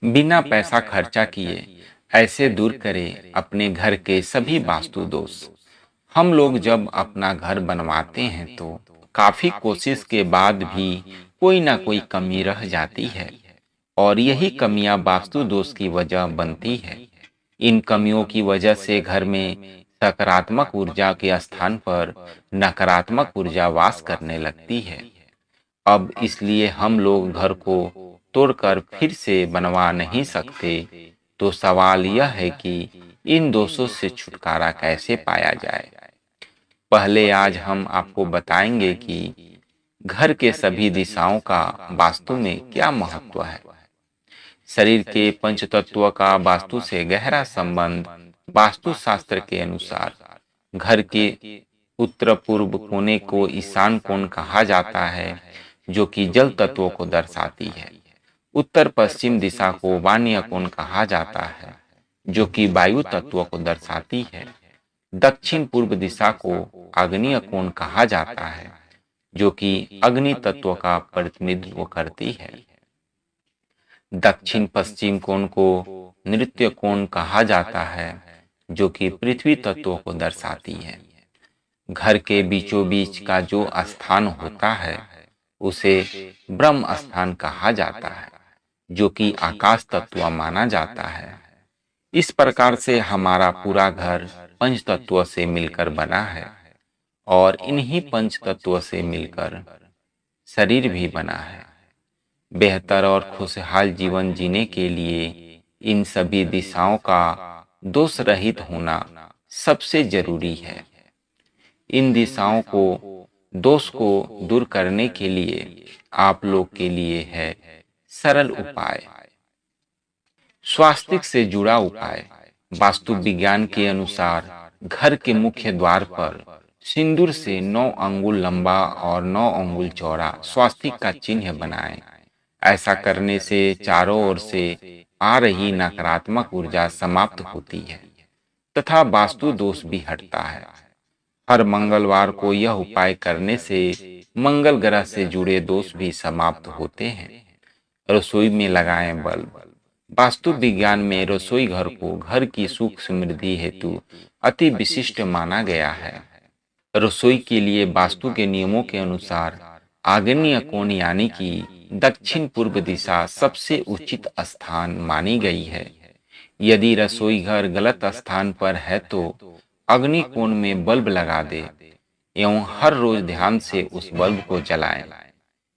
बिना पैसा खर्चा किए ऐसे दूर करें अपने घर के सभी वास्तु दोष। हम लोग जब अपना घर बनवाते हैं तो काफी कोशिश के बाद भी कोई ना कोई कमी रह जाती है और यही कमियां वास्तु दोष की वजह बनती है। इन कमियों की वजह से घर में सकारात्मक ऊर्जा के स्थान पर नकारात्मक ऊर्जा वास करने लगती है। अब इसलिए हम लोग घर को तोड़कर फिर से बनवा नहीं सकते। तो सवाल यह है कि इन दोषों से छुटकारा कैसे पाया जाए। पहले आज हम आपको बताएंगे कि घर के सभी दिशाओं का वास्तु में क्या महत्व है। शरीर के पंच तत्वों का वास्तु से गहरा संबंध। वास्तु शास्त्र के अनुसार घर के उत्तर पूर्व कोने को ईशान कोण कहा जाता है, जो कि जल तत्वों को दर्शाती है। उत्तर पश्चिम दिशा को वायव्य कोण कहा जाता है, जो कि वायु तत्वों को दर्शाती है। दक्षिण पूर्व दिशा को आग्नेय कोण कहा जाता है, जो कि अग्नि तत्व का प्रतिनिधित्व करती है। दक्षिण पश्चिम कोण को नृत्य कोण कहा जाता है, जो कि पृथ्वी तत्वों को दर्शाती है। घर के बीचों बीच का जो स्थान होता है उसे ब्रह्म स्थान कहा जाता है, जो कि आकाश तत्व माना जाता है। इस प्रकार से हमारा पूरा घर पंच तत्वों से मिलकर बना है और इन्हीं पंच तत्वों से मिलकर शरीर भी बना है। बेहतर और खुशहाल जीवन जीने के लिए इन सभी दिशाओं का दोष रहित होना सबसे जरूरी है। इन दिशाओं को दोष को दूर करने के लिए आप लोग के लिए है सरल उपाय। स्वास्थ्य से जुड़ा उपाय। वास्तु विज्ञान के अनुसार घर के मुख्य द्वार पर सिंदूर से 9 अंगुल लंबा और 9 अंगुल चौड़ा स्वास्तिक का चिन्ह बनाएं। ऐसा करने से चारों ओर से आ रही नकारात्मक ऊर्जा समाप्त होती है तथा वास्तु दोष भी हटता है। हर मंगलवार को यह उपाय करने से मंगल ग्रह से जुड़े दोष भी समाप्त होते हैं। रसोई में लगाएं बल्ब। वास्तु विज्ञान में रसोई घर को घर की सुख समृद्धि हेतु अति विशिष्ट माना गया है। रसोई के लिए वास्तु के नियमों के अनुसार आग्नेय कोण यानी कि दक्षिण पूर्व दिशा सबसे उचित स्थान मानी गई है। यदि रसोई घर गलत स्थान पर है तो अग्नि कोण में बल्ब लगा दे एवं हर रोज ध्यान से उस बल्ब को जलाएं।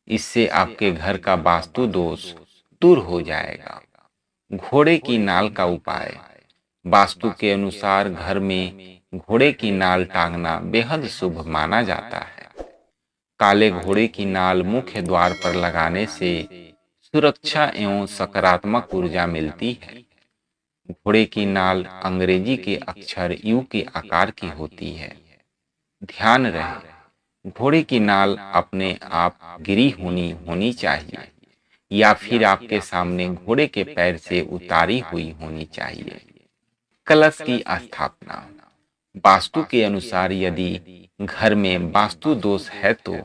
इससे आपके घर का वास्तु दोष दूर हो जाएगा। घोड़े की नाल का उपाय। वास्तु के अनुसार घर में घोड़े की नाल टांगना बेहद शुभ माना जाता है। काले घोड़े की नाल मुख्य द्वार पर लगाने से सुरक्षा एवं सकारात्मक ऊर्जा मिलती है। घोड़े की नाल अंग्रेजी के अक्षर यू के आकार की होती है। ध्यान रहे घोड़े की नाल अपने आप गिरी होनी चाहिए या फिर आपके सामने घोड़े के पैर से उतारी हुई होनी चाहिए। कलश की स्थापना। वास्तु के अनुसार यदि घर में वास्तु दोष है तो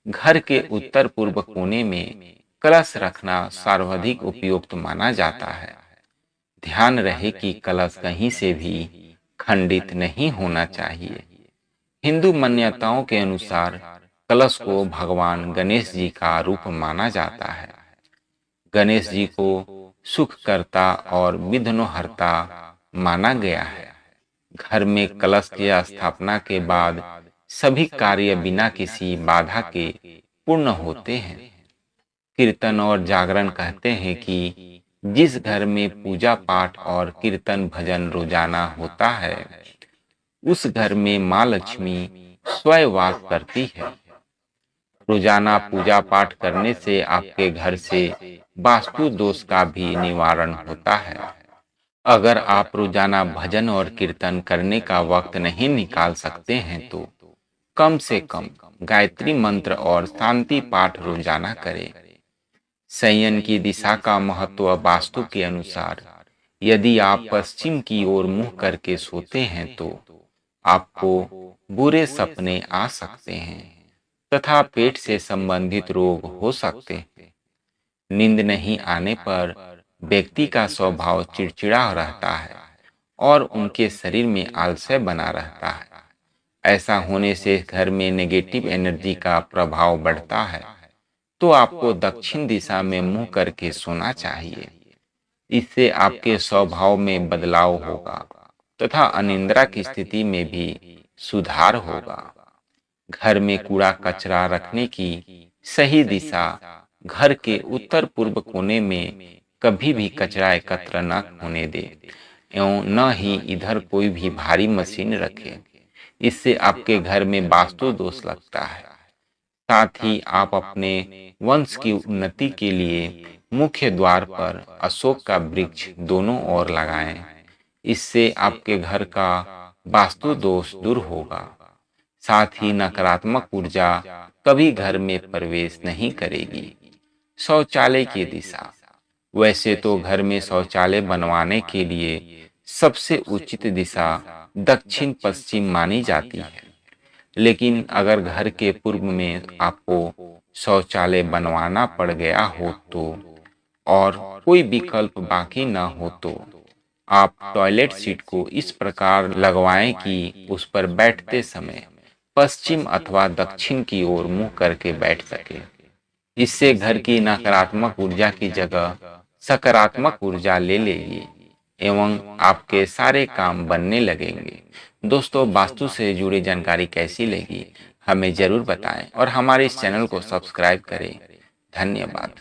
घर के उत्तर पूर्व कोने में कलश रखना सर्वाधिक उपयुक्त माना जाता है। ध्यान रहे कि कलश कहीं से भी खंडित नहीं होना चाहिए। हिंदू मान्यताओं के अनुसार कलश को भगवान गणेश जी का रूप माना जाता है। गणेश जी को सुखकर्ता और विघ्नहर्ता माना गया है। घर में कलश की स्थापना के बाद सभी कार्य बिना किसी बाधा के पूर्ण होते हैं। कीर्तन और जागरण कहते हैं कि जिस घर में पूजा पाठ और कीर्तन भजन रोजाना होता है उस घर में माँ लक्ष्मी स्वयं वास करती है। रोजाना पूजा पाठ करने से आपके घर से वास्तु दोष का भी निवारण होता है। अगर आप रोजाना भजन और कीर्तन करने का वक्त नहीं निकाल सकते हैं तो कम से कम गायत्री मंत्र और शांति पाठ रोजाना करें। शयन की दिशा का महत्व। वास्तु के अनुसार यदि आप पश्चिम की ओर मुंह करके सोते हैं तो आपको बुरे सपने आ सकते हैं तथा पेट से संबंधित रोग हो सकते हैं। नींद नहीं आने पर व्यक्ति का स्वभाव चिड़चिड़ा रहता है और उनके शरीर में आलस्य बना रहता है। ऐसा होने से घर में नेगेटिव एनर्जी का प्रभाव बढ़ता है। तो आपको दक्षिण दिशा में मुंह करके सोना चाहिए। इससे आपके स्वभाव में बदलाव होगा तथा अनिद्रा की स्थिति में भी सुधार होगा। घर में कूड़ा कचरा रखने की सही दिशा घर के उत्तर पूर्व कोने में कभी भी कचरा एकत्र न होने दे एवं न ही इधर कोई भी भारी मशीन रखे। इससे आपके घर में वास्तु दोष लगता है। साथ ही आप अपने वंश की उन्नति के लिए मुख्य द्वार पर अशोक का वृक्ष दोनों ओर लगाएं। इससे आपके घर का वास्तु दोष दूर होगा। साथ ही नकारात्मक ऊर्जा कभी घर में प्रवेश नहीं करेगी। शौचालय की दिशा। वैसे तो घर में शौचालय बनवाने के लिए सबसे उचित दिशा दक्षिण पश्चिम मानी जाती है। लेकिन अगर घर के पूर्व में आपको शौचालय बनवाना पड़ गया हो तो और कोई विकल्प बाकी न हो तो आप टॉयलेट सीट को इस प्रकार लगवाएं कि उस पर बैठते समय पश्चिम अथवा दक्षिण की ओर मुंह करके बैठ सके। इससे घर की नकारात्मक ऊर्जा की जगह सकारात्मक ऊर्जा ले लेगी एवं आपके सारे काम बनने लगेंगे। दोस्तों, वास्तु से जुड़ी जानकारी कैसी लगी हमें जरूर बताएं और हमारे इस चैनल को सब्सक्राइब करें। धन्यवाद।